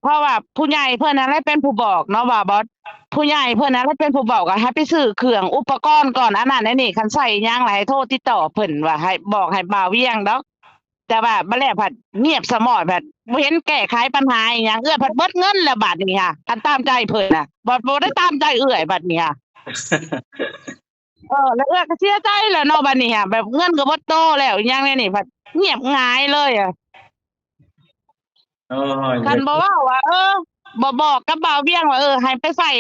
ราะว่าผู้ใหญ่เพิ่นนั่นแหละเป็นผู้บอกเนาะว่าบ่ผู้ใหญ่เพิ่นนั่นแหละเป็นผู้บอกว่าให้ไปซื้อเครื่องอุปกรณ์ก่อนอันนั้นอันนี้คันใช้อิหยังหลายโทรติดต่อเพิ่นว่าให้บอกให้บ่าวเวียงดอกแต่ว่าบัดแล้วผัดเงียบสะมอดผัดบ่เห็นแก้ไขปัญหาอิหยังผัดเบิดเงินแล้วบัดนี้ค่ะคันตามใจเพิ่นน่ะบ่ได้ตามใจบัดนี้ค่ะแล้วก็เสียใจแหล้วเนาะบัดนี้ค่ะแบบเงินก็บ่โตแล้วอิหยังแนวนี้ผัดเงียบหงายเลยอะ โอ้ยคันบ่เว้าว่าบ่บอกกับบ่าวเวียงว่าให้ไปใส่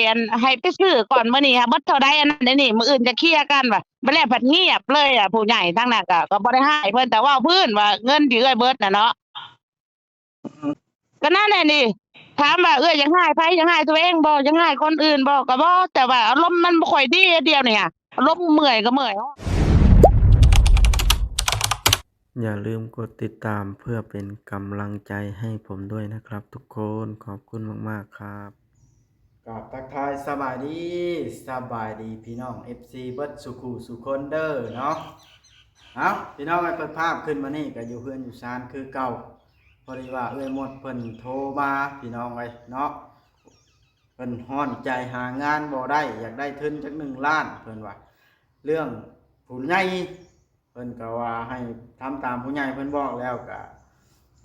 ให้ไปซื้อก่อนมื้อนี้ค่ะเบิดเท่าใดอันนั้นอันนี้มื้ออื่นจะเคลียร์กันว่าบัดแล้วผัดเงียบเลยอะผู้ใหญ่ทั้งนั้นก็บ่ได้ให้เพิ่นแต่เว้าพื้นว่าเงินที่เอ้ยเบิดน่ะเนาะก็นั่นแหละนี่ถามว่าอยากให้ไผอยากให้ตัวเองบ่อยากให้คนอื่นบ่ก็บ่แต่ว่าอารมณ์มันบ่ค่อยดีเดี๋ยวนี้อะอารมณ์เมื่อยก็เมื่อยอย่าลืมกดติดตามเพื่อเป็นกำลังใจให้ผมด้วยนะครับทุกคนขอบคุณมากๆครับกับทักทายสบายดีพี่น้อง FC เบิดสุขุสุคนเด้อเนาะเอาพี่น้องให้เปิดภาพขึ้นมานี่ก็อยู่เพื่อนอยู่ซานคือเก่าพอดีว่าหมดเพิ่นโทรมาพี่น้องไว้เนาะเพิ่นฮ้อนใจหางานบ่ได้อยากได้ทุนจัก1 ล้านเพิ่นว่าเรื่องผู้ใหญ่เพิ่นก็ว่าให้ทำตามผู้ใหญ่เพิ่นบอกแล้วก็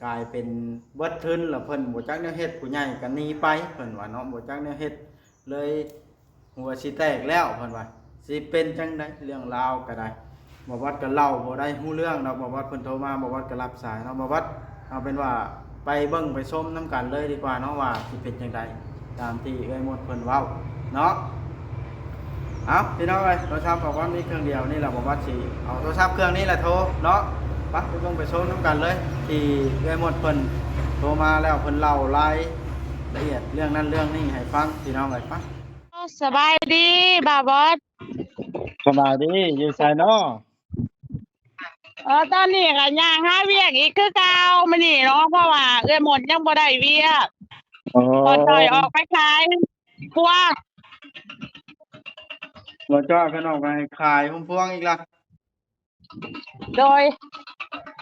กลายเป็นเบิดทุนแล้วเพิ่นบ่จักแนวเฮ็ดผู้ใหญ่ก็หนีไปเพิ่นว่าเนาะบ่จักแนวเฮ็ดเลยหัวสิแตกแล้วเพิ่นว่าสิเป็นจังได๋เรื่องราวก็ได้บ่วัดก็เล่าบ่ได้ฮู้เรื่องเนาะบ่วัดเพิ่นโทรมาบ่วัดก็รับสายเนาะบ่วัดเอาเป็นว่าไปเบิ่งไปชมนํกันเลยดีกว่าเนาะว่าสิเป็นจังได๋ตามที่หมดเพิ่นเว้าเนาะเอาพี่น้องเอ้ยโทรศัพท์บอกว่ามีเครื่องเดียวนี่แหละบอกว่าสิเอาโทรศัพท์เครื่องนี้แหละโทรเนาะไปเบิ่งไปชมนํกันเลยที่หมดเพิ่นโทรมาแล้วเพิ่นเล่ารายละเอียดเรื่องนั้นเรื่องนี้ให้ฟังพี่น้องเอ้ยไปสบายดีบ่าวบอสสบายดีอยู่ไสเนาะตอนนี้ก็ย่างหาเวียกอีกคือเก่ามื้อนี้เนาะเพราะว่าหมดยังบ่ได้เวียกอ๋อพอจ่อยออกไปขายพวกบ่จ้อยเพิ่นออกไปขายพุ่มพวงอีกล่ะโดย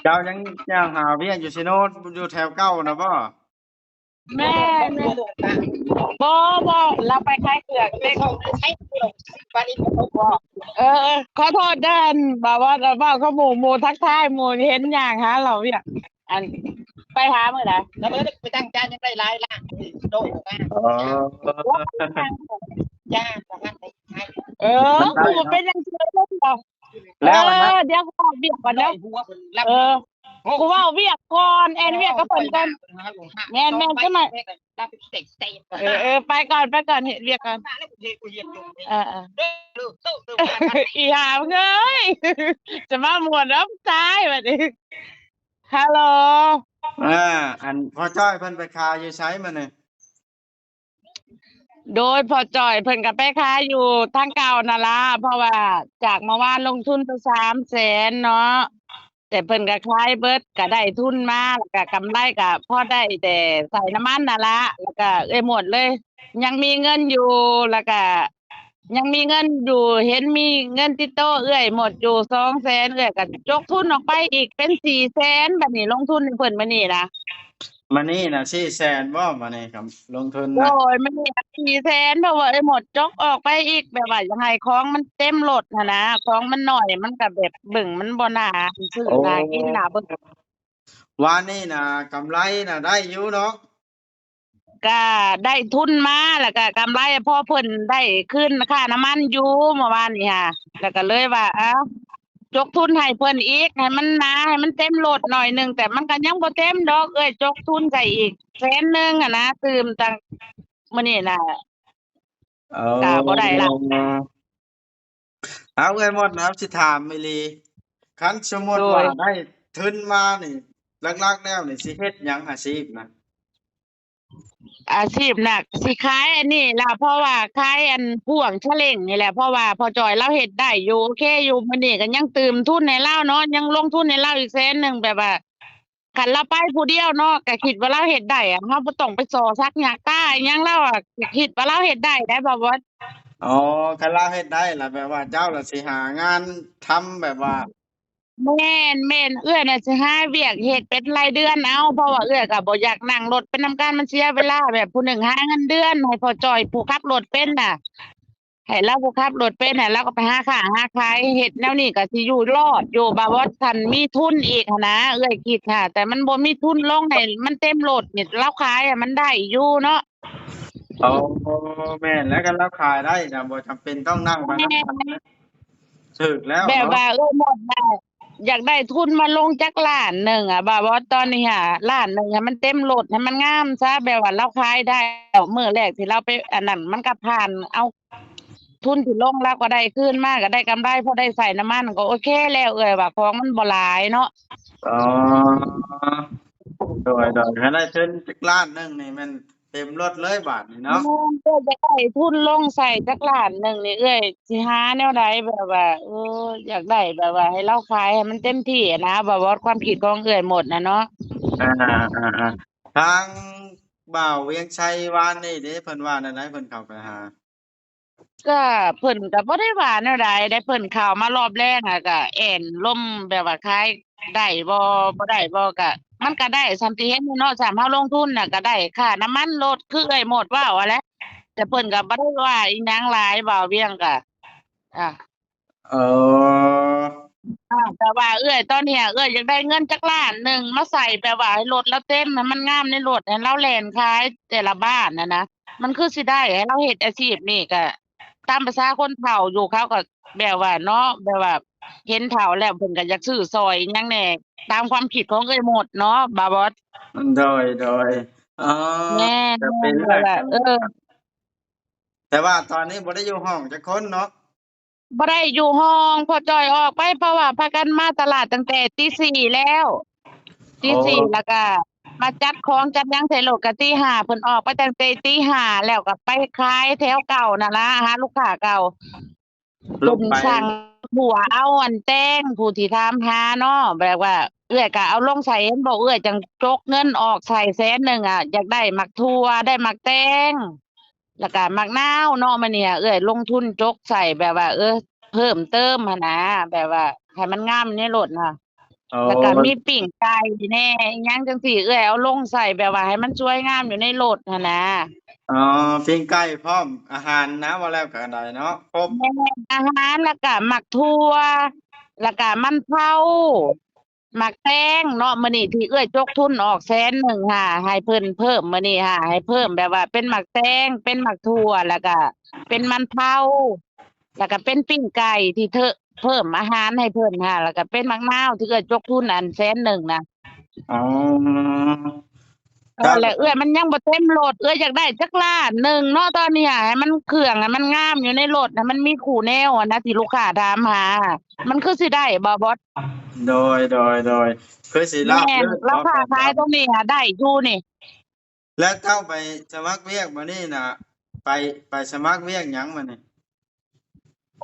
เจ้ายังย่างหาเวียกอยู่ซิโนอยู่แถวเก่าน่ะบ่แม่บ่เราไปขายเกือกเด็กใช้เกือกปานนี้บ่ขอโทษเด้อบ่ว่าเขาหมู่ทักทายหมู่เห็นย่างหาเราเวียกอันไปหามื้อใดแล้วมันไปตั้งจานยังได้หลายล้านโดดมาอ๋อจ้าประมาณไหนใช่กูเป็นจังซี่เด้อแล้วนะเดี๋ยวขอเวียกก่อนเด้อกูเว้าเวียกก่อนแอนเวียกกับเพิ่นก่อนแม่นๆจังหน่อยไปก่อนเฮ็ดเวียกก่อนอีห่ามึงเอ้ยจะมาม่วนน้ำตายบัดนี้ฮัลโหลอันพ่อจ้อยเพิ่นไปขายอยู่ไสมื้อนี้โดยพอจ่อยเพิ่นก็ไปขายอยู่ทางเก่านั่นล่ะเพราะว่าจากเมื่อวานลงทุนไป300,000เนาะแต่เพิ่นก็ขายเบิดก็ได้ทุนมาแล้วก็กำไรก็พอได้แต่ใส่น้ำมันนั่นล่ะแล้วก็หมดเลยยังมีเงินอยู่แล้วก็ยังมีเงินอยู่เห็นมีเงินติดโต๊ะหมดอยู่200,000ก็จกทุนออกไปอีกเป็น400,000บัดนี้ลงทุนให้เพิ่นมื้อนี้นะมื้อนี้น่ะ400,000บ่มื้อนี้ครับลงทุนโอ้นะยมื้อนี้400,000เพราะว่าหมดจกออกไปอีกแบบว่าอยากให้ของมันเต็มรถหั้นนะของมันน้อยมันก็แบบเบิ่งมันบ่น่าซื้อน่ากินน่าเบิ่งวานนี้น่ะกำไรน่ะได้อยู่เนาะก็ได้ทุนมาแล้วก็กำไรพอเพิ่นได้คืนค่าน้ำมันอยู่เมื่อวานนี้ค่ะแล้วก็เลยว่าจกทุนให้เพิ่นอีกให้มันหนาให้มันเต็มรถหน่อยหนึ่งแต่มันก็ยังบ่เต็มดอกจกทุนใส่อีก100,000อะนะตื่มตั้งมื้อนี้น่ะก็บ่ได้ละเอาหมดนะครับสิถามอีหลีคันสมมุติว่าได้ทุนมานี่หลักๆแล้วนี่สิเฮ็ดหยังอาชีพน่ะอาชีพน่ะสิขายอันนี้ล่ะเพราะว่าขายอันพ่วงเฉล่งนี่แหละเพราะว่าพอจอยเราเฮ็ดได้อยู่โอเคอยู่มื้อนี้ก็ยังตื่มทุนให้เลาเนาะยังลงทุนให้เลาอีก100,000แบบว่าคันเราไปผู้เดียวเนาะก็คิดว่าเราเฮ็ดได้อะเราบ่ต้องไปซ้อซักหยังต้าอิหยังเราอะคิดว่าเราเฮ็ดได้บ่บ่อ๋อคันลาเฮ็ดได้ล่ะแบบว่าเจ้าล่ะสิหางานทำแบบว่า แม่นเอื้อยน่ะสิหาเวียกเฮ็ดเป็นรายเดือนเอาเพราะว่าเอื้อยก็บ่อยากนั่งรถไปนำกันมันเสียเวลาแบบผู้หนึ่งหาเงินเดือนให้พ่อจ้อยผู้ขับรถเป็นน่ะให้เลาผู้ขับรถเป็นน่ะเลาก็ไปหาค้าหาขายเฮ็ดแนวนี้ก็สิอยู่รอดอยู่บ่ว่าคันมีทุนอีกหั้นนะเอื้อยคิดค่ะแต่มันบ่มีทุนลงให้มันเต็มรถนี่เลาขายอะมันได้อยู่เนาะ อ๋อแม่นแล้วกันเราขายได้นะบ่จำเป็นต้องนั่งมานั่งกันนะถึกแล้วแบบเนาะว่าหมดน่ะอยากได้ทุนมาลงจักล้านหนึ่งอ่ะแบบว่าตอนนี้ค่ะล้านหนึ่งให้มันเต็มโหลดให้มันงามซะแบบว่าเราขายได้แล้วมื้อแรกที่เราไปอันนั้นมันก็ผ่านเอาทุนที่ลงแล้วก็ได้คืนมาก็ได้กำไรพอได้ใส่น้ำมันก็โอเคแล้วว่าของมันบ่หลายเนาะ อ๋อโดยถ้าได้ทุนจักล้านหนึงนี่มันเต็มรถเลยบาทนี่เนาะเอ้อยากได้ทุนลงใส่จักล้านหนึ่งนี่เอ้อยสิหาแนวใดแบบว่าอยากได้แบบว่าให้เราขายให้มันเต็มที่อะนะแบบว่าความคิดของเอ้อยหมดนะเนาะ อาทางบ่าวเวียงชัยวานนี่เด้เพิ่นว่าแนวใดเพิ่นเข้าไปหาก็เพิ่นก็บ่ได้ว่าแนวใดได้เพิ่นเข้ามารอบแรกอะก็แอ้นล่มแบบว่าขายได้บ่ได้บ่ก็มันก็ได้ส่ำที่เห็นอยู่เนาะส่ำเราลงทุนน่ะก็ได้ค่าน้ำมันรถคือเอ้อยหมดเว้าหั้นแหละแต่เพิ่นก็บ่ได้ว่าอิหยังหลายบ่าวเวียงก็อาเอ๋อแต่ว่าเอ้อยตอนเนี้ยเอ้อยอยากได้เงินจักล้านหนึ่งมาใส่แบบว่าให้รถเราเต็มให้มันงามในรถให้เราแล่นขายแต่ละบ้านน่ะนะมันคือสิได้ให้เราเฮ็ดอาชีพนี้ก็ตามประสาคนเฒ่าอยู่เขาก็แบบว่าเนาะแบบว่าเห็นเฒ่าแล้วเพิ่นก็อยากซื้อซอยอิหยังแหน่ตามความคิดของเอ้อยหมดเนาะบ่าวบอสโดยอ๋อแม่จะเป็นๆแบบว่าแล้วกันแต่ว่าตอนนี้บ่ได้อยู่ห้องจักคนเนาะบ่ได้อยู่ห้องพ่อจ้อยออกไปเพราะว่าพากันมาตลาดตั้งแต่ตี4แล้วตีโอ้4แล้วก็มาจัดของจัดหยังใส่รถก็ตี5เพิ่นออกไปตั้งแต่ตี5แล้วก็ไปขายแถวเก่านั่นล่ะหาลูกค้าเก่าเพิ่นลงไปสั่งผัวเอาอันแต่งผู้ที่ถามหาเนาะแบบว่าเอื้อยก็เอาลงใส่เห็นบอกเอื้อยจังจกเงินออกใส่100,000อะอยากได้หมักถั่วได้หมักแตงแล้วก็หมักนาวเนาะมื้อนี้เอื้อยลงทุนจกใส่แบบว่าเพิ่มเติมหั้นนะแบบว่าให้มันงามในรถน่ะอ๋อแล้วก็มีปิ้งไก่แหน่อิหยังจังซี้เอื้อยเอาลงใส่แบบว่าให้มันสวยงามอยู่ในรถหั้นนะอ๋อปิ้งไก่พร้อมอาหารนะว่าแล้วก็ได้เนาะครบแม่นอาหารแล้วก็หมักถั่วแล้วก็มันเผาหมักแตงเนาะมื้อนี้ที่เอื้อยจกทุนออก100,000ค่ะให้เพิ่นเพิ่มมื้อนี้ค่ะให้เพิ่มแบบว่าเป็นหมักแตงเป็นหมักถั่วแล้วก็เป็นมันเผาแล้วก็เป็นปิ้งไก่ที่เพิ่มอาหารให้เพิ่นค่ะแล้วก็เป็นมะนาวที่เอื้อยจกทุนอัน100,000น่ะอ๋อครับแล้วเอื้อยมันยังบ่เต็มโลดเอื้อยอยากได้จักล้านหนึ่งเนาะตอนนี้อะให้มันเครื่องอะมันงามอยู่ในรถน่ะมันมีคู่แนวอะนะที่ลูกค้าถามหามันคือสิได้บ่บอสโดยคือสิราบแม่นรื่นราคาเนาะแบบว่าขายตรงนี้อะได้อยู่นี่แล้วเจ้าไปสมัครเวียกมานี่น่ะไปไปสมัครเวียกหยังมานี่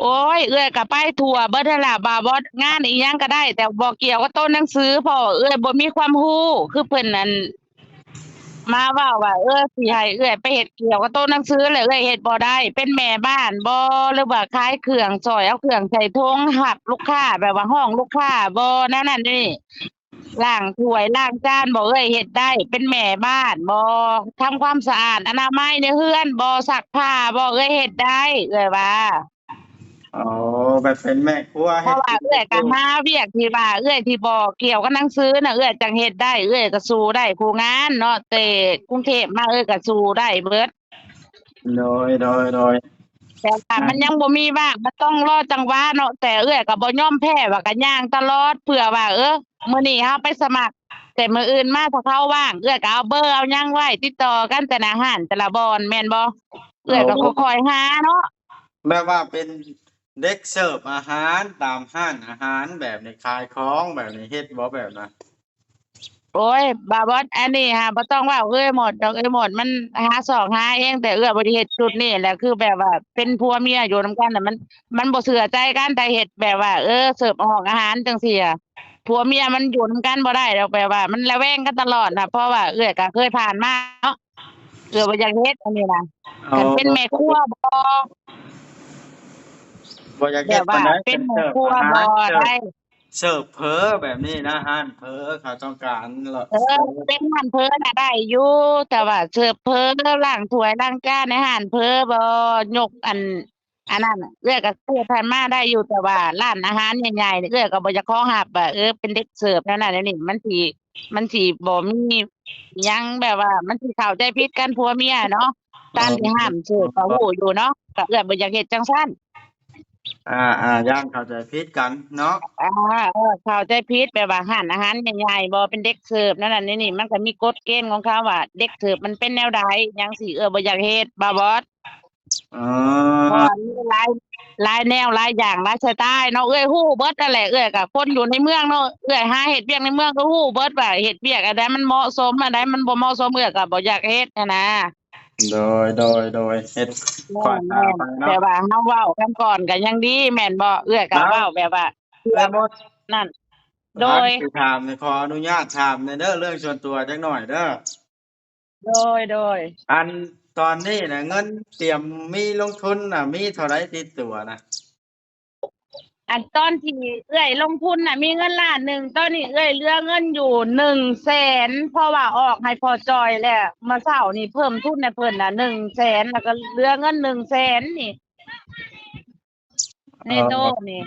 โอ๊ยเอื้อยก็ไปทั่วเบิดนั่นล่ะบ่บอสงานอีหยังก็ได้แต่บ่เกี่ยวกับโต๊ะหนังสือเพราะว่าเอื้อยบ่มีความรู้คือเพิ่นนั่น มาเว้าว่าสิให้เอื้อยไปเฮ็ดเกี่ยวกับโต๊ะหนังสือแล้วเอื้อยเฮ็ดบ่ได้เป็นแม่บ้านบ่หรือว่าขายเครื่องช่วยเอาเครื่องใส่ถุงรับลูกค้าแบบว่าฮ้องลูกค้าบ่แนวนั้นเดะนี่ล้างถ้วยล้างจานบ่เอื้อยเฮ็ดได้เป็นแม่บ้านบ่ทำความสะอาดอนามัยในเรือนบ่ซักผ้าบ่เอื้อยเฮ็ดได้เอื้อยว่า อ๋อไปเป็นแม่ครัวเพเฮ็ดราะว่ากินเฮ็ดอยู่เอื้อยก็หาเวียกที่ว่าเอื้อยที่บ่เกี่ยวกับหนังสือน่ะเอื้อยจังเฮ็ดได้เอื้อยก็สู้ได้คู่งานเนาะแต่กรุงเทพมาก็สู้ได้เบิด โดยแต่ว่าอามันยังบ่มีว่างมันต้องรอจังหวะเนาะแต่เอื้อยก็บ่ยอมแพ้ว่าก็ย่างตลอดเผื่อว่ามื้อนี้เราไปสมัครแต่มื้ออื่นมาถ้าเขาว่างเอื้อยก็เอาเบอร์เอาหยังไว้ติดต่อกันแต่ละร้านแต่ละบ่อนแม่นบ่เอื้อยก็โอ้ค่อยๆหาเนาะ แบบว่าเป็นเด็กเสิร์ฟอาหารตามห้านอาหารแบบนี้ขายของแบบนี้เฮ็ดบ่แบบนั้นโอ๊ยบาบอสอันนี้ค่ะบ่ต้องเว้าเอ้ยหมดดอกเอ้ยหมดมันหาซอกหาเองแต่เอื้อยบ่ได้เฮ็ดจุดนี้แหละคือแบบว่าเป็นผัวเมียอยู่นำกันน่ะมันบ่เชื่อใจกันแต่เฮ็ดแบบว่าเสิร์ฟห้องอาหารจังซี่อะผัวเมียมันอยู่นำกันบ่ได้ดอกแบบว่ามันระแวงกันตลอดน่ะเพราะว่าเอื้อยก็เคยผ่านมาเนาะเอื้อยบ่อยากเฮ็ดอันนี้น่ะอ๋อคันเป็นแม่ครัวบ่อยากแบบว่าเฮ็ดปานใดเป็นเป็นเสิร์ฟแม่ครัวอาหาบ่รเสิร์ฟได้ เสิร์ฟเผลอแบบนี้นะห้านเผลอเขาต้องการเหรอ เออเป็นอาหารเพ้อน่ะได้อยู่แต่ว่าเสิร์ฟเพ้อล้างถ้วยล้างจานในอาหารเพ้อบ่ยกอันนั้นน่ะเอื้อยก็เคยผ่านมาได้อยู่แต่ว่าร้านอาหารใหญ่ๆนี่เอื้อยก็บ่อยากขอรับว่าเป็นเด็กเสิร์ฟแนวนั้นแนวนี้มันสิบ่มีหยังแบบว่ามันสิเข้าใจผิดกันผัวเมียเนาะตามที่ห้ามเสิร์ฟก็รู้อยู่เนาะก็เอื้อยบ่อยากเฮ็ดจังซั่น ย่างเข้าใจผิดกันเนาะ เข้าใจผิดแบบว่าร้านอาหารใหญ่ๆบ่เป็นเด็กเสิร์ฟนั่นน่ะนี่มันก็มีกฎเกณฑ์ของเขาว่าเด็กเสิร์ฟมันเป็นแนวใดหยังสิบ่อยากเฮ็ดบ่บอส อ๋อ เพราะว่ามีหลายแนวหลายอย่างหลายสไตล์เนาะเอ้ยฮู้เบิดนั่นแหละเอ้ยก็คนอยู่ในเมืองเนาะเอ้ยหาเฮ็ดเวียกในเมืองก็ฮู้เบิดว่าเฮ็ดเวียกอันใดมันเหมาะสมอันใดมันบ่เหมาะสมเอ้ยก็บ่อยากเฮ็ดหั้นนะ โดยเฮ็ดค่อยหาไป แต่ เนาะ ว่าเฮาเว้ากันก่อนก็ยังดีแม่นบ่เอ้ยก็เว้าแบบว่า แต่บ่ นั่น โดย สิถามนี่ขออนุญาตถามหน่อยเด้อเรื่องส่วนตัวจักหน่อยเด้อ โดย อันตอนนี้น่ะเงินเตรียมมีลงทุนน่ะมีเท่าไรติดตัวน่ะ อันตอนที่เอ้ยลงทุนน่ะมีเงินล้านหนึ่งตอนนี้เอ้ยเหลือเงินอยู่100,000เพราะว่าออกให้พอจอยแล้วเมื่อเช้านี่เพิ่มทุนให้เพิ่นน่ะ100,000แล้วก็เหลือเงิน100,000นี่ในโต๊ะนี่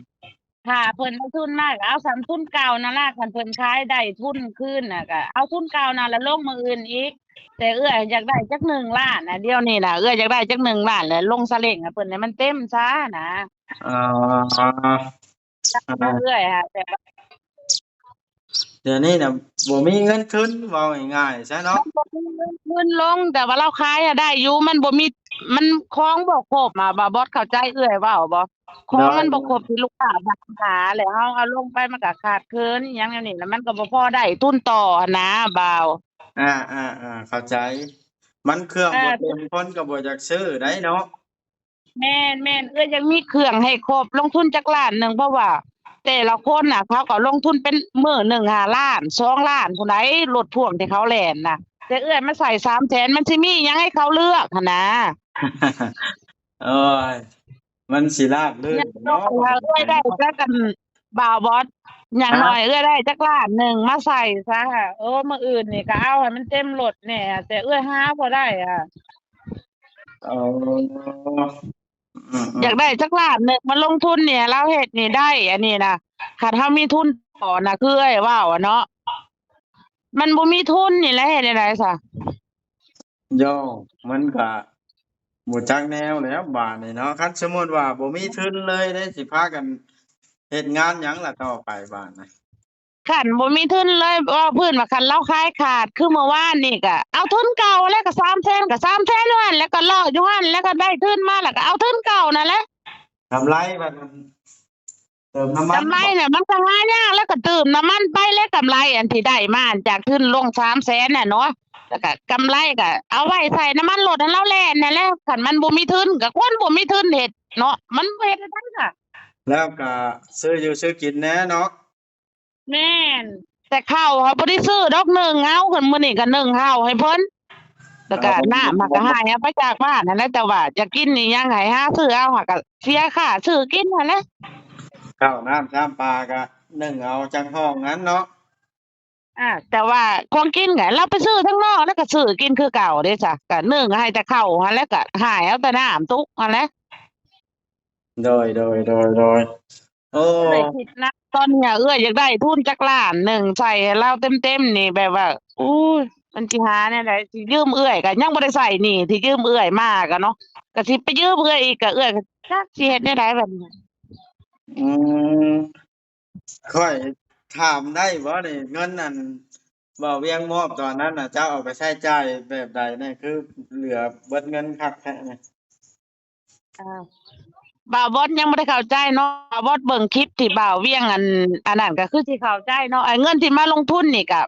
ถ้าเพิ่นเอาทุนมากเอาสามทุนเก่านั่นล่ะคันเพิ่นขายได้ทุนคืนน่ะก็เอาทุนเก่านั่นแล้วลงมื้ออื่นอีกแต่เอ้ยอยากได้จัก1ล้านน่ะเดี๋ยวนี้น่ะเอ้ยอยากได้จัก1ล้านแล้วลงซาเล้งให้เพิ่นให้มันเต็มซะนะ อ๋อ เรื่อยๆค่ะแต่ว่า เดี๋ยวนี้น่ะบ่มีเงินทุนเว้าง่ายๆซะเนาะ มันบ่มีเงินขึ้นลงแต่ว่าเราขายอะได้อยู่มันบ่มีมันของบ่ครบอะบ่บอสเข้าใจเอื้อยเว้าบ่ของมันบ่ครบที่ลูกค้าถามหาแล้วเฮาเอาลงไปมันก็ขาดเคินอิหยังแนวนี้แล้วมันก็บ่พอได้ทุนต่อหั้นนะบ่าว เข้าใจ มันเครื่องบ่เต็มคนก็บ่อยากซื้อได้เนาะ แม่นเอื้อยยังมีเครื่องให้ครบลงทุนจักล้านหนึงเพราะว่า แต่ละคนน่ะเขาก็ลงทุนเป็นมื้อหนึ่ง5ล้าน2ล้านผู้ใดรถพ่วงที่เขาแล่นน่ะแต่เอื้อยมาใส่300,000มันสิมีหยังให้เขาเลือกหั้นนะ โอ้ยมันสิราบรื่น เนาะเอื้อยได้จักกันบ่าวบอสอย่างน้อยเอื้อยได้จักล้านหนึ่งมาใส่ซะมื้ออื่นนี่ก็เอาให้มันเต็มรถแหน่แต่เอื้อยหาบ่ได้อะ อ๋ออยากได้จักล้านหนึ่งมาลงทุนเนี่ยเราเฮ็ดนี่ได้อันนี้น่ะคันเฮามีทุนต่อน่ะคือเอ้ยเว้าอะเนาะมันบ่มีทุนนี่แหละเฮ็ดจั่งใดซะ ย่อมันก็บ่จักแนวแล้วบาดนี้เนาะคันสมมุติว่าบ่มีทุนเลยได้สิพากันเฮ็ดงานหยังล่ะต่อไปบาดน่ะ คันบ่มีทุนเลยเว้าพื้นว่าคันเราขายขาดคือเมื่อวานนี่ก็เอาทุนเก่าแล้วก็300,000ก็300,000อยู่หั่นแล้วก็เลาะอยู่หั่นแล้วก็ได้ทุนมาแล้วก็เอาทุนเก่านั่นแหละ กำไรบัดนั้นเติมน้ำมัน กำไรเนี่ยมันก็หายากแล้วก็เติมน้ำมันไปแล้วกำไรอันที่ได้มาจากทุนลง300,000น่ะเนาะแล้วก็กำไรก็เอาไว้ใส่น้ำมันรถให้เราแล่นนั่นแหละคันมันบ่มีทุนก็คนบ่มีทุนเฮ็ดเนาะมันบ่เฮ็ดได้ค่ะ แล้วก็ซื้ออยู่ซื้อกินแหน่เนาะ แม่นแต่ข้าวเขาบ่ได้ซื้อดอกหนึ่งเอาคันมื้อนี้ก็นึ่งข้าวให้เพิ่นแล้วก็น้ำมันก็หายเอาไปจากบ้านนั่นแหละแต่ว่าจะกินนี่ยังให้หาซื้อเอาก็เสียค่าซื้อกินนั่นแหละ ข้าวน้ำชามปลาก็นึ่งเอาจังห้องนั้นเนาะ แต่ว่าของกินก็เราไปซื้อข้างนอกแล้วก็ซื้อกินคือเก่าเด้จ้ะก็นึ่งให้แต่ข้าวหั่นแหล้วก็หายเอาแต่น้ำตุกหั่นแหละ โดยโอ้ เลยคิดนะตอนเนี้ยเอื้อยอยากได้ทุนจักล้านหนึ่งใส่ให้เราเต็มๆนี่แบบว่าอู้ยมันสิหาแนวใดสิยืมเอื้อยก็ยังบ่ได้ใช้หนี้ที่ยืมเอื้อยมาก็เนาะก็สิไปยืมเอื้อยอีกก็เอื้อยก็จักสิเฮ็ดแนวใดแบบนี้ อืมค่อยถามได้บ่นี่เงินนั่นบ่เวียงมอบตอนนั้นน่ะเจ้าเอาไปใช้จ่ายแบบใดเนี่ยคือเหลือเบิดเงินคักแท้เนี่ย บ่าวบอสยังบ่ได้เข้าใจเนาะบ่าวบอสเบิ่งคลิปที่บ่าวเวียงอันนั้นก็คือสิเข้าใจเนาะไอ้เงินที่มาลงทุนนี่ก็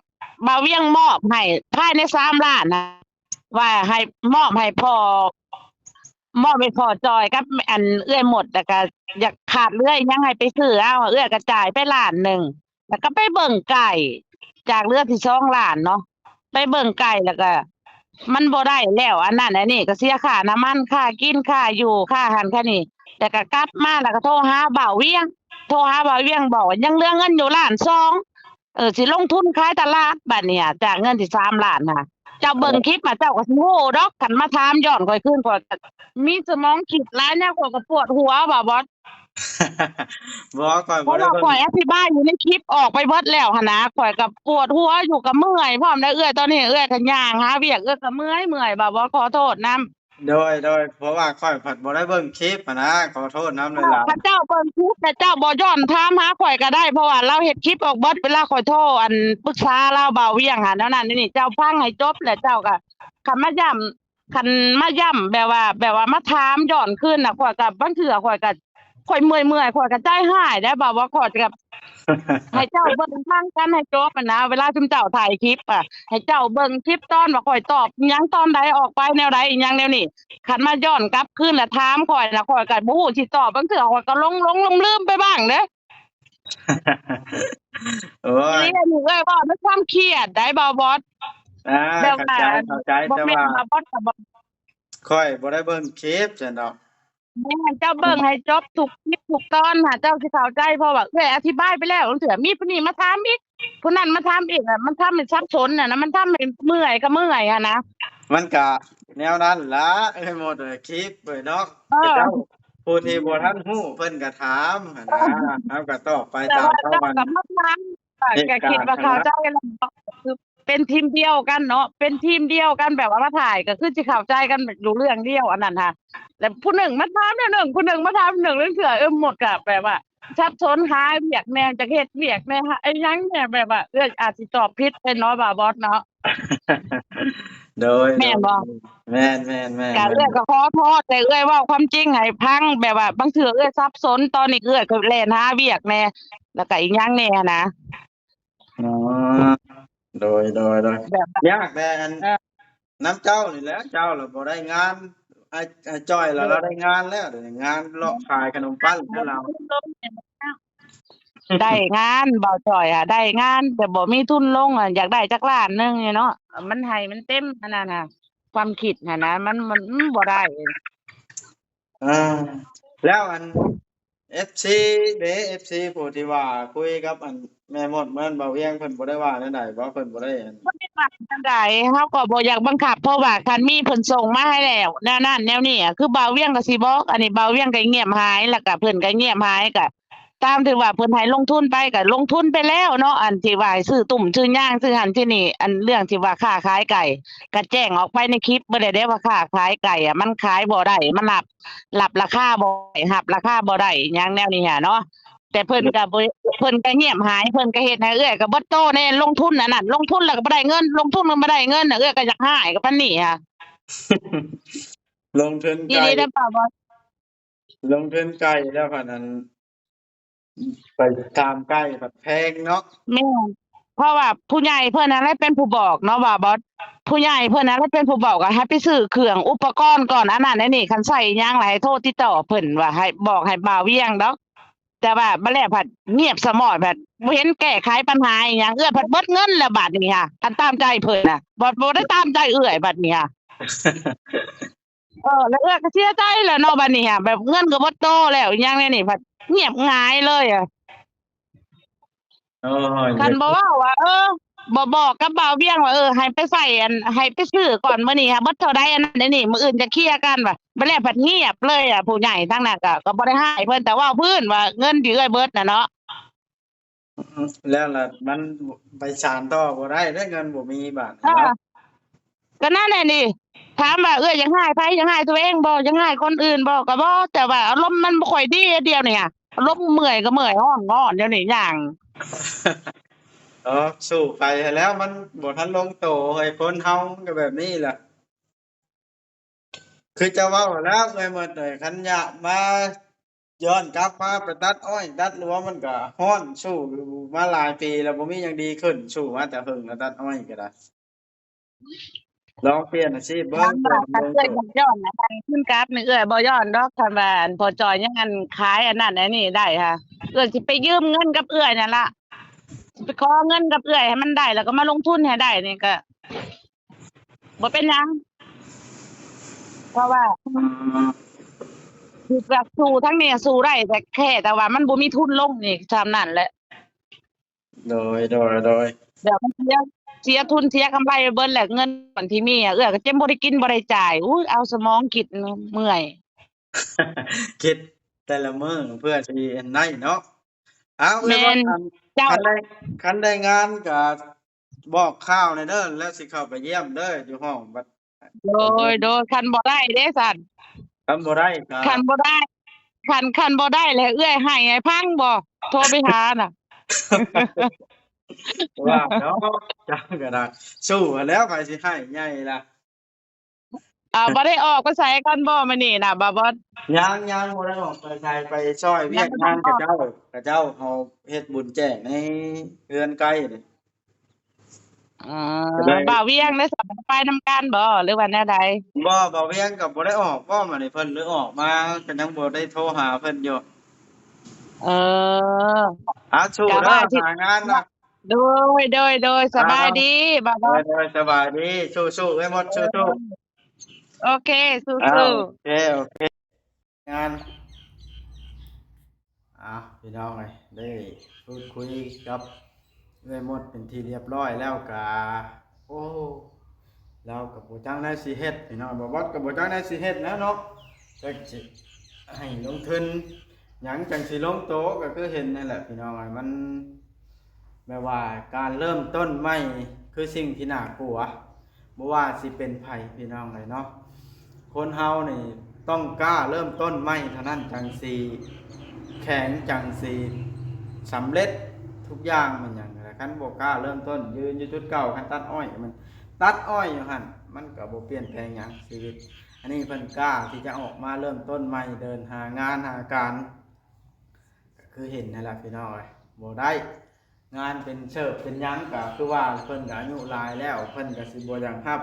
บ่าวเวียงมอบให้ภายใน3ล้านนะว่าให้มอบให้พ่อมอบให้พ่อจอยกับอันเอื้อยหมดแล้วก็อยากขาดเรื่อยยังให้ไปซื้อเอาเอื้อยก็จ่ายไปล้านหนึ่งแล้วก็ไปเบิ่งไก่จากเรือที่2ล้านเนาะไปเบิ่งไก่แล้วก็ มันบ่ได้แล้วอันนั้นอันนี้ก็เสียค่าน้ำมันค่ากินค่าอยู่ค่าหันค่านี่แต่ก็กลับมาแล้วก็โทรหาบ่าวเวียง โทรหาบ่าวเวียงบอกว่ายังเหลือเงินอยู่ล้านสองสิลงทุนขายตลาดบัดเนี่ยจากเงินที่3 ล้านค่ะเจ้าเบิ่งคลิปมาเจ้าก็สิโง่ดอกคันมาถามย้อนข่อยคืนข่อยก็มีสมองคิดหลายแนวข่อยก็ปวดหัวว่าบอส บ่ข่อย เพ บ่ ราะ ได้ ว่า เบิ่ง ข่อยอธิบายอยู่ในคลิปออกไปเบิดแล้วหั่นนะข่อยก็ปวดหัวอยู่กับเมื่อยพร้อมได้ตอนนี้ก็ย่างหาเวียกก็เมื่อยบ่าวบ่ขอโทษนำ โดยเพราะว่าข่อยผัดบ่ได้เบิ่งคลิปอะนะขอโทษน้ำหลาย พระเจ้าเบิ่งคลิปแต่เจ้าบ่ย้อนถามหาข่อยก็ได้เพราะว่าเราเฮ็ดคลิปออกเบิดเวลาข่อยโทรปรึกษาเราเบาเวียงหั่นแนวนั้นนี่เจ้าฟังให้จบแล้วเจ้าก็คันมาย้ำแบบว่ามาถามย้อนคืนน่ะข่อยก็บางเทื่อข่อยก็เมื่อยข่อยก็ใจหายได้บ่ว่าข่อยก็ ๆ ให้เจ้าเบิ่งฟังกันให้จบอะนะเวลาซุมเจ้าถ่ายคลิปให้เจ้าเบิ่งคลิปตอนว่าข่อยตอบอิหยังตอนใดออกไปแนวใดอิหยังแนวนี้คันมาย้อนกลับคืนแล้วถามข่อยน่ะข่อยก็บ่ฮู้สิตอบบางเทื่อข่อยก็หลงลืมๆไปบ้างเด้ โอ้ย นี่หนูเอ้ยว่าด้วยความเครียดได้บ่บอส แบบ เข้าใจ บ่ แต่ แม่น ว่า ว่าบอสก็บ่ ข่อยบ่ได้เบิ่งคลิปจังดอก แม่นเจ้าเบิ่งให้จบทุกคลิปทุกตอนเจ้าสิเข้าใจเพราะว่าเอ้ยอธิบายไปแล้วจังซี่มีผู้นี้มาถามอีกผู้นั้นมาถามอีกมันทำให้สับสนนะมันทำให้เมื่อยก็เมื่อยนะ มันก็แนวนั้นล่ะหมดคลิปเนาะ เออ เจ้าผู้ที่บ่ทันฮู้เพิ่นก็ถามหั่นนะเฮาก็ตอบไป แต่ ตาม ว่า เขา เจ้า มัน ก็มาถามก็คิดว่าเข้าใจแล้วคือเป็นทีมเดียวกันเนาะเป็นทีมเดียวกันแบบว่ามาถ่ายก็คือสิเข้าใจกันรู้เรื่องเดียวอันนั้นค่ะแต่ผู้หนึ่งมาถามแนวหนึ่งผู้หนึ่งมาถามหนึ่งเรื่องเถื่อหมดก็แบบว่าซับซ้อนหาเวียกแม่จักเฮ็ดเวียกแม่ไอ้หยังเนี่ยแบบว่าอาจสิตอบผิดไปเนาะบ่าบอสเนาะ โดย แม่นบ่ แม่น ก็ก็ขอโทษแต่เว้าความจริงให้พังแบบว่าบางเทื่อซับซ้อนตอนนี้ก็แล่นหาเวียกแน่แล้วก็อีกอย่างแน่นะ อ๋อโดย แบบ ยากแต่อันน้ำเจ้านี่แหละเจ้าเราบ่ได้งานไอ้จ้อยเราได้งานแล้วเดี๋ยวนี้งานเลาะขายขนมปั้นให้เรา ได้งานเบาจ่อยได้งานแต่บ่มีทุนลงอยากได้จักล้านหนึงเนาะมันให้มันเต็มอันนั้นน่ะความคิดน่ะนะมันบ่ได้ อ่าแล้วอัน FC เด้ FC ผู้ที่ว่าคุยกับอันแม่มดเหมือนเบาเวียงเพิ่นบ่ได้ว่าแนวใดบ่เพิ่นบ่ได้อัน บ่ได้ว่าจังไดเฮาก็บ่อยากบังคับเพราะว่าคันมีเพิ่นส่งมาให้แล้วแนวนั้นแนวนี้คือบ่าวเวียงก็สิบอกอันนี้บ่าวเวียงก็เงียบหายแล้วก็เพิ่นก็เงียบหายก็ตามที่ว่าเพิ่นให้ลงทุนไปก็ลงทุนไปแล้วเนาะอันที่ว่าให้ซื้อตุ่มซื้อย่างซื้อหันที่นี่อันเรื่องที่ว่าค้าขายไก่ก็แจ้งออกไปในคลิปบ่ได้เด้ว่าค้าขายไก่มันขายบ่ได้มันรับราคาบ่ได้รับราคาบ่ได้อิหยังแนวนี้เนาะแต่เพิ่นก็บ่เพิ่นก็เงียบหายเพิ่นก็เฮ็ดให้ก็บ่โตแน่ลงทุนอันนั้นลงทุนแล้วก็บ่ได้เงินลงทุนแล้วบ่ได้เงินก็อยากหายก็ปานนี้ค่ะ ลงทุน อี ไกล หลีเด้อป่าบ่ ลงทุนไกลแล้วพะนั้นไปตามใกล้แบบแพงเนาะ แม่นเพราะว่าผู้ใหญ่เพิ่นนั่นแหละเป็นผู้บอกเนาะว่าบ่ผู้ใหญ่เพิ่นนั่นแหละเป็นผู้บอกว่าให้ไปซื้อเครื่องอุปกรณ์ก่อนอันนั้นอันนี้คันใช้อิหยังหลายโทรติดต่อเพิ่นว่าให้บอกให้บ่าวเวียงดอกแต่ว่าบัดแล้วผัดเงียบสมอดผัดบ่เห็นแก้ไขปัญหาอิหยังผัดเบิดเงินแล้วบัดนี้ค่ะคันตามใจเพิ่นน่ะบ่ได้ตามใจบัดนี้ค่ะแล้วก็เสียใจแหล้วเนาะบัดนี้ค่ะแบบเงินก็บ่โตแล้วอิหยังนี่ผัดเงียบหงายเลยอะ โอ้ย คันบ่เว้าว่าบ่บอกกับบ่าวเวียงว่าให้ไปใส่ให้ไปซื้อก่อนมื้อนี้ค่ะเบิดเท่าใดอันนั้นอันนี้มื้ออื่นจะเคลียร์กันว่าบ่แล้วผัดเงียบเลยผู้ใหญ่ทั้งนั้นก็บ่ได้ให้เพิ่นแต่เว้าพื้นว่าเงินที่เบิดน่ะเนาะ แล้วล่ะมันไปสานต่อบ่ได้เด้อเงินบ่มีบาท เออ เนาะ ก็นั่นแหละนี่ถามว่าอยากให้ไผอยากให้ตัวเองบ่อยากให้คนอื่นบ่ก็บ่แต่ว่าอารมณ์มันบ่ค่อยดีเดียวนี่อารมณ์เมื่อยก็เมื่อยร้อนก็ร้อนเดี๋ยวนี้อย่าง สู้ไปแล้วมันบ่ทันลงโตเฮ้ยคนเฮามันก็แบบนี้แหละคือจะเว้าแล้วเอ้ยหมดเลยคันอยากมาย้อนกลับมาไปตัดอ้อยตัดรั้วมันก็ร้อนสู้มาหลายปีแล้วบ่มีหยังดีขึ้นสู้มาแต่เพิ่งแล้วตัดอ้อยก็ได้ลองเปลี่ยนอาชีพเบิ่ ถาง มว่าคันอยากย้อนคันขึ้นกราฟนี่บ่ย้อนดอกคันว่าพอจอยยังอันขายอันนั้นอันนี้ได้ค่ะสิไปยืมเงินกับนั่นล่ะสิไปขอเงินกับให้มันได้แล้วก็มาลงทุนให้ได้นี่ก็บ่เป็นหยังเพราะว่า คือจะสู้ทั้งนี้สู้ได้แต่แค่แต่ว่ามันบ่มีทุนลงนี่ซำนั้นแหละโดยเดี๋ยวมันเสียทุนเสียกำไรไปเบิดแหละเงินส่วนที่มีอะก็เจ็บบ่ได้กินบ่ได้จ่ายอุ๊ยเอาสมองคิดเมื่อย คิดแต่ละมื้อเพื่อสิอันได้เนาะเอาเอ้ แม่ ยบ่ น คัน เจ้า คันได้งานก็บอกข่าวหน่อยเด้อแล้วสิเข้าไปเยี่ยมเด้ออยู่ห้องบัดโดยคันบ่ได้เด้ซั่น คันบ่ได้ก็ คันบ่ได้คันบ่ได้แล้วเอื้อยให้พังบ่โทรไปหาน่ะ ว่าเนาะเจ้าก็ได้สู้หั้นแหล้วไผสิให้ใหญ่ล่ะ บ่ได้ออกไปไสกันบ่มื้อนี้น่ะบ่บ่ ยังบ่ได้ออกไปไสไปช่วยเวียกงานกับเจ้าเอาเฮ็ดบุญแจ้งในเรือนไกลนี่ อ๋อบ่าวเวียงได้สัมไปนำกันบ่หรือว่าแนวใด บ่เวียงก็บ่ได้ออกบ่มานี่เพิ่นหรือออกมาก็ยังบ่ได้โทรหาเพิ่นอยู่ เออ สู้ ก็ เด้อ ว่าสิ หางานน่ะ โดยสบายดีบ่าวบ่ โดยสบายดีสู้ๆไว้หมดสู้ๆ โอเคสู้ โอ ๆ เคงานพี่น้องเอ้ยได้พูดคุยกับเอื้อยหมดเป็นที่เรียบร้อยแล้วก็โอ้เราก็บ่จักได้สิเฮ็ดพี่น้องบ่ก็บ่จักได้สิเฮ็ดแล้วเนาะจักสิให้ลงทุนหยังจังสิลงโตก็คือเห็นนั่นแหละพี่น้องเอ้ยมันแบบว่าการเริ่มต้นใหม่คือสิ่งที่น่ากลัวบ่ว่าสิเป็นไผพี่น้องเอ้ยเนาะคนเฮานี่ต้องกล้าเริ่มต้นใหม่เท่านั้นจังสิแข็งจังสิสำเร็จทุกอย่างมันหยังนั่นแหละคันบ่กล้าเริ่มต้นยืนอยู่จุดเก่าคันตัดอ้อยมันตัดอ้อยอยู่หั่นมันก็บ่เปลี่ยนแปลงหยังชีวิตอันนี้เพิ่นกล้าที่จะออกมาเริ่มต้นใหม่เดินหางานหาการก็คือเห็นนั่นแหละพี่น้องเอ้ยบ่ได้งานเป็นเสิร์ฟเป็นหยังก็คือว่าเพิ่นก็อายุหลายแล้วเพิ่นก็สิบ่อยากรับ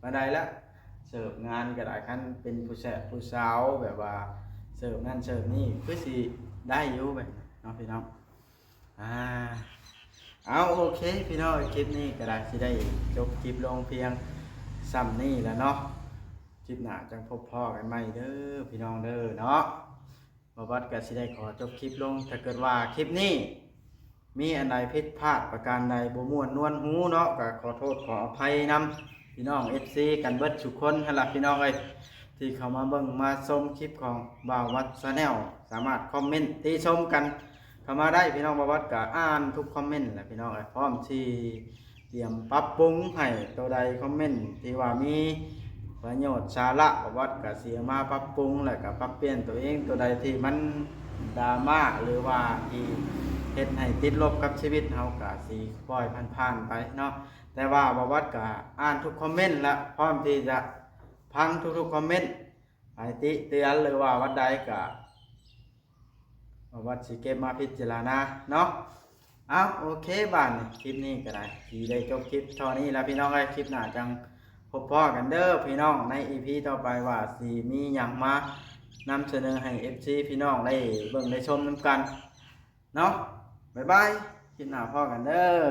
มาได้แล้วเสิร์ฟงานก็ได้คันเป็นผู้แซ่ผู้สาวแบบว่าเสิร์ฟนั่นเสิร์ฟนี่คือสิได้อยู่แบบเนาะพี่น้องเอาโอเคพี่น้องคลิปนี้ก็ได้สิได้จบคลิปลงเพียงซ้ำนี่แล้วเนาะคลิปหน้าจังพบพ่อกันใหม่เด้อพี่น้องเด้อเนาะบ่วัดก็สิได้ขอจบคลิปลงถ้าเกิดว่าคลิปนี้มีอันใดผิดพลาดประการใดบ่ม่วนนวลหูเนาะก็ขอโทษขออภัยนำพี่น้อง FC กันเบิดทุกคนหั่นล่ะพี่น้องเอ้ยที่เข้ามาเบิ่งมาชมคลิปของบ่าววัด Channel สามารถคอมเมนต์ติชมกันเข้ามาได้พี่น้องบ่วัดก็อ่านทุกคอมเมนต์แหละพี่น้องเอ้ยพร้อมที่เตรียมปรับปรุงให้ตัวใดคอมเมนต์ที่ว่ามีประโยชน์สาระบ่วัดก็สิเอามาปรับปรุงแล้วก็ปรับเปลี่ยนตัวเองตัวใดที่มันดราม่าหรือว่าที่เฮ็ดให้ติดลบกับชีวิตเฮาก็สิปล่อยผ่านๆไปเนาะแต่ว่าบ่วัดก็อ่านทุกคอมเมนต์และพร้อมที่จะพังทุกๆคอมเมนต์ไปติเตือนหรือว่าวัดใดก็วัดสิเก็บมาพิจารณาเนาะโอเคบ้านคลิปนี้ก็ได้ที่ได้จบคลิปเท่านี้แล้วพี่น้องเอ้ยคลิปหน้าจังพบพ่อกันเด้อพี่น้องใน EP ต่อไปว่าสิมีหยังมานำเสนอให้ FC พี่น้องได้เบิ่งได้ชมนำกันเนาะบ๊ายบายคลิปหน้าพ่อกันเด้อ